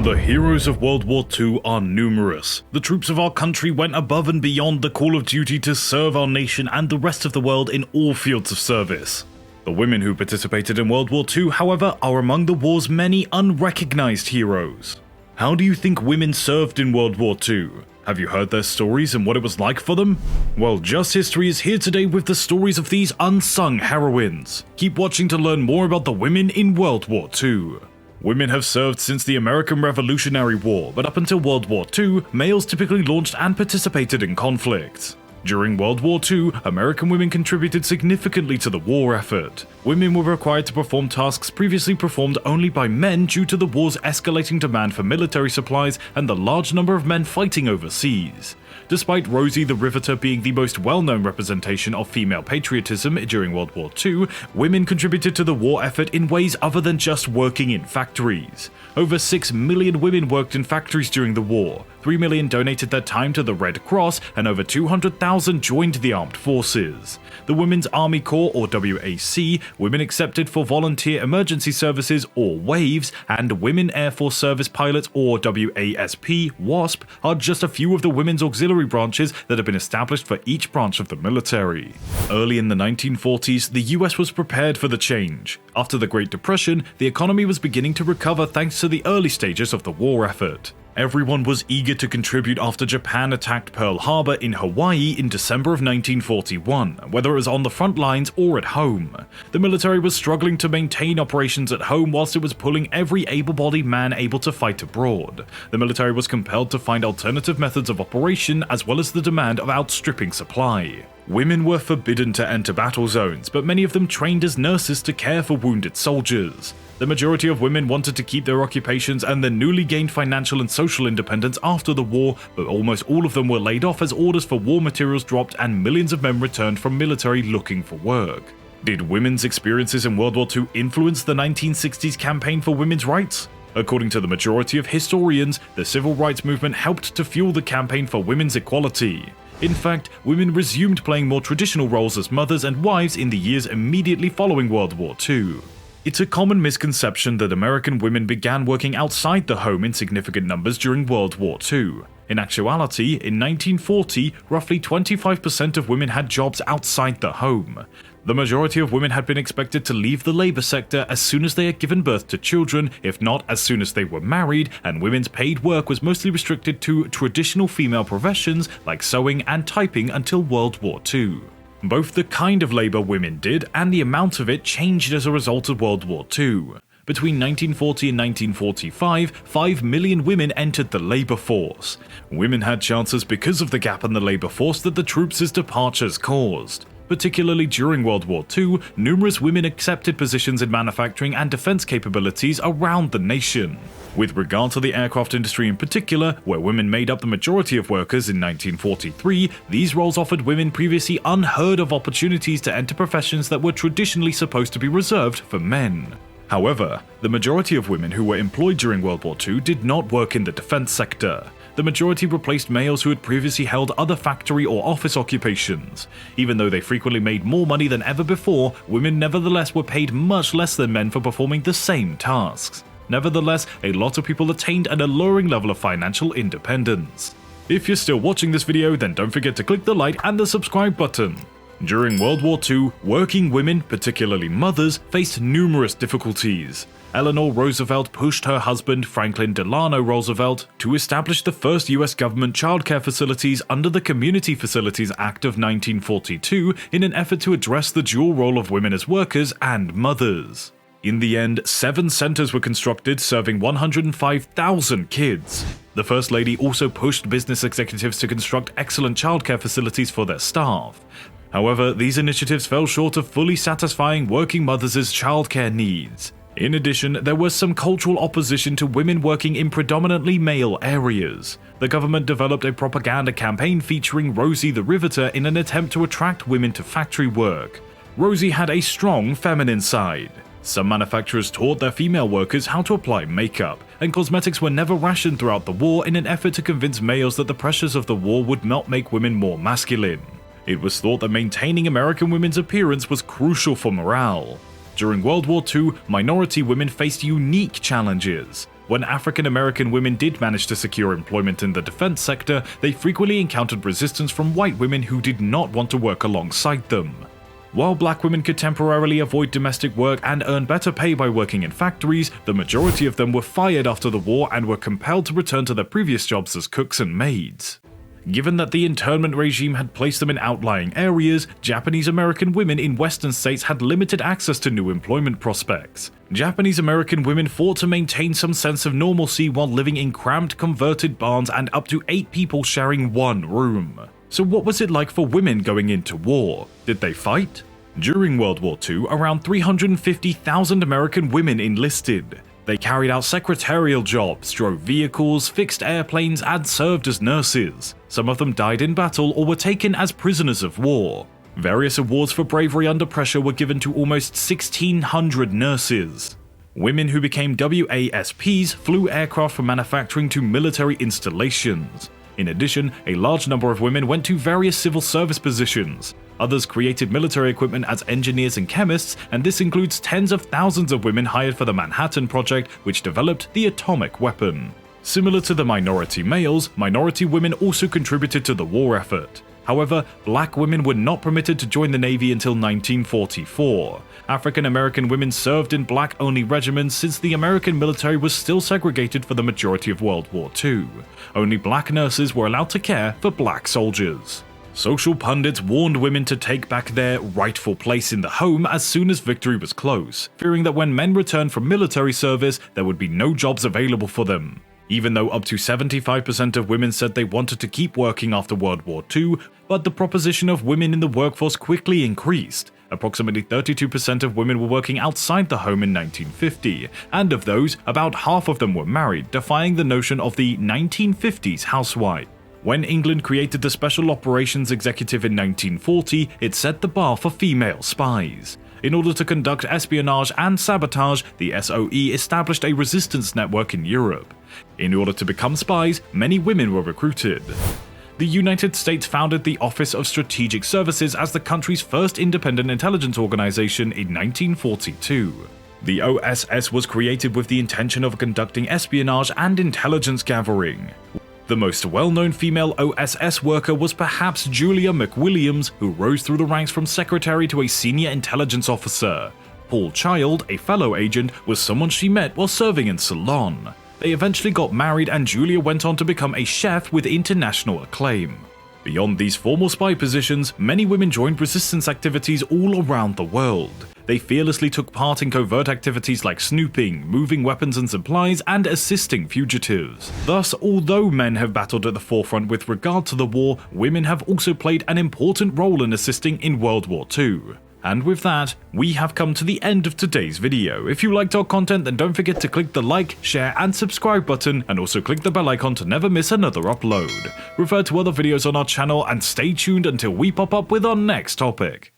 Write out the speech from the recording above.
The heroes of World War II are numerous. The troops of our country went above and beyond the call of duty to serve our nation and the rest of the world in all fields of service. The women who participated in World War II, however, are among the war's many unrecognized heroes. How do you think women served in World War II? Have you heard their stories and what it was like for them? Well, Just History is here today with the stories of these unsung heroines. Keep watching to learn more about the women in World War II. Women have served since the American Revolutionary War, but up until World War II, males typically launched and participated in conflicts. During World War II, American women contributed significantly to the war effort. Women were required to perform tasks previously performed only by men due to the war's escalating demand for military supplies and the large number of men fighting overseas. Despite Rosie the Riveter being the most well-known representation of female patriotism during World War II, women contributed to the war effort in ways other than just working in factories. Over 6 million women worked in factories during the war, 3 million donated their time to the Red Cross, and over 200,000 joined the armed forces. The Women's Army Corps, or WAC, Women Accepted for Volunteer Emergency Services, or WAVES, and Women Air Force Service Pilots, or WASP, WASP, are just a few of the women's auxiliary branches that have been established for each branch of the military. Early in the 1940s, the US was prepared for the change. After the Great Depression, the economy was beginning to recover thanks to the early stages of the war effort. Everyone was eager to contribute after Japan attacked Pearl Harbor in Hawaii in December of 1941, whether it was on the front lines or at home. The military was struggling to maintain operations at home whilst it was pulling every able-bodied man able to fight abroad. The military was compelled to find alternative methods of operation as well as the demand of outstripping supply. Women were forbidden to enter battle zones, but many of them trained as nurses to care for wounded soldiers. The majority of women wanted to keep their occupations and their newly gained financial and social independence after the war, but almost all of them were laid off as orders for war materials dropped and millions of men returned from military looking for work. Did women's experiences in World War II influence the 1960s campaign for women's rights? According to the majority of historians, the civil rights movement helped to fuel the campaign for women's equality. In fact, women resumed playing more traditional roles as mothers and wives in the years immediately following World War II. It's a common misconception that American women began working outside the home in significant numbers during World War II. In actuality, in 1940, roughly 25% of women had jobs outside the home. The majority of women had been expected to leave the labor sector as soon as they had given birth to children, if not as soon as they were married, and women's paid work was mostly restricted to traditional female professions like sewing and typing until World War II. Both the kind of labor women did and the amount of it changed as a result of World War II. Between 1940 and 1945, 5 million women entered the labor force. Women had chances because of the gap in the labor force that the troops' departures caused. Particularly during World War II, numerous women accepted positions in manufacturing and defense capabilities around the nation. With regard to the aircraft industry in particular, where women made up the majority of workers in 1943, these roles offered women previously unheard of opportunities to enter professions that were traditionally supposed to be reserved for men. However, the majority of women who were employed during World War II did not work in the defense sector. The majority replaced males who had previously held other factory or office occupations. Even though they frequently made more money than ever before, women nevertheless were paid much less than men for performing the same tasks. Nevertheless, a lot of people attained an alluring level of financial independence. If you're still watching this video, then don't forget to click the like and the subscribe button. During World War II, working women, particularly mothers, faced numerous difficulties. Eleanor Roosevelt pushed her husband, Franklin Delano Roosevelt, to establish the first US government childcare facilities under the Community Facilities Act of 1942 in an effort to address the dual role of women as workers and mothers. In the end, 7 centers were constructed serving 105,000 kids. The First Lady also pushed business executives to construct excellent childcare facilities for their staff. However, these initiatives fell short of fully satisfying working mothers' childcare needs. In addition, there was some cultural opposition to women working in predominantly male areas. The government developed a propaganda campaign featuring Rosie the Riveter in an attempt to attract women to factory work. Rosie had a strong feminine side. Some manufacturers taught their female workers how to apply makeup, and cosmetics were never rationed throughout the war in an effort to convince males that the pressures of the war would not make women more masculine. It was thought that maintaining American women's appearance was crucial for morale. During World War II, minority women faced unique challenges. when African American women did manage to secure employment in the defense sector, they frequently encountered resistance from white women who did not want to work alongside them. While black women could temporarily avoid domestic work and earn better pay by working in factories, the majority of them were fired after the war and were compelled to return to their previous jobs as cooks and maids. Given that the internment regime had placed them in outlying areas, Japanese American women in Western states had limited access to new employment prospects. Japanese American women fought to maintain some sense of normalcy while living in cramped converted barns and up to 8 people sharing one room. So what was it like for women going into war? Did they fight? During World War II, around 350,000 American women enlisted. They carried out secretarial jobs, drove vehicles, fixed airplanes, and served as nurses. Some of them died in battle or were taken as prisoners of war. Various awards for bravery under pressure were given to almost 1,600 nurses. Women who became WASPs flew aircraft from manufacturing to military installations. In addition, a large number of women went to various civil service positions. Others created military equipment as engineers and chemists, and this includes tens of thousands of women hired for the Manhattan Project, which developed the atomic weapon. Similar to the minority males, minority women also contributed to the war effort. However, black women were not permitted to join the Navy until 1944. African American women served in black-only regiments since the American military was still segregated for the majority of World War II. Only black nurses were allowed to care for black soldiers. Social pundits warned women to take back their rightful place in the home as soon as victory was close, fearing that when men returned from military service, there would be no jobs available for them. Even though up to 75% of women said they wanted to keep working after World War II, but the proportion of women in the workforce quickly increased. Approximately 32% of women were working outside the home in 1950, and of those, about half of them were married, defying the notion of the 1950s housewife. When England created the Special Operations Executive in 1940, it set the bar for female spies. In order to conduct espionage and sabotage, the SOE established a resistance network in Europe. In order to become spies, many women were recruited. The United States founded the Office of Strategic Services as the country's first independent intelligence organization in 1942. The OSS was created with the intention of conducting espionage and intelligence gathering. The most well-known female OSS worker was perhaps Julia McWilliams, who rose through the ranks from secretary to a senior intelligence officer. Paul Child, a fellow agent, was someone she met while serving in Ceylon. They eventually got married and Julia went on to become a chef with international acclaim. Beyond these formal spy positions, many women joined resistance activities all around the world. They fearlessly took part in covert activities like snooping, moving weapons and supplies, and assisting fugitives. Thus, although men have battled at the forefront with regard to the war, women have also played an important role in assisting in World War II. And with that, we have come to the end of today's video. If you liked our content, then don't forget to click the like, share, and subscribe button, and also click the bell icon to never miss another upload. Refer to other videos on our channel, and stay tuned until we pop up with our next topic.